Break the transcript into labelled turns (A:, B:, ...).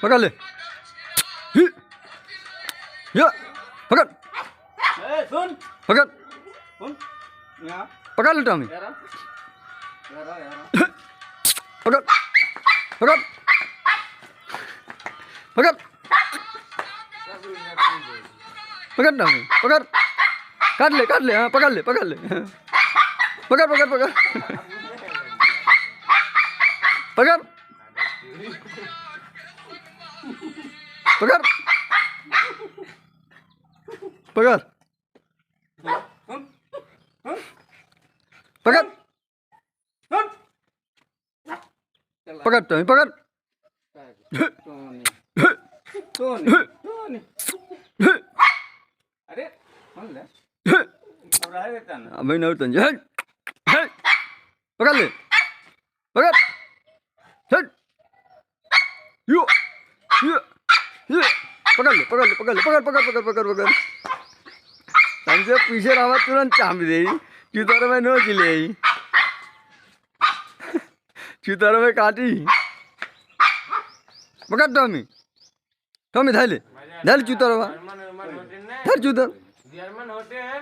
A: पकड़ ले। या पकड़
B: सुन
A: पकड़
B: सुन यहाँ
A: पकड़ ले टॉमी।
B: यारा
A: पकड़ पकड़ पकड़ पकड़ टॉमी पकड़। काट ले हाँ पकड़ ले पकड़ पकड़ पकड़ पकड़ पकड़ पकड़ पकड़ टॉमी पकड़।
B: अरे अब रह देता ना
A: अभी नहीं उतन जा। पकड़ ले पकड़ हट यो ये पकड़ ले पकड़ ले पकड़ ले पकड़ पकड़ पकड़ पकड़ पकड़। हमसे पीछे रहा तुरंत चाम दे चुतारो में नो चिले चुतारो में काटी। पकड़ टॉमी टॉमी धर ले चुतारो धर चुतर।
B: जर्मन होते हैं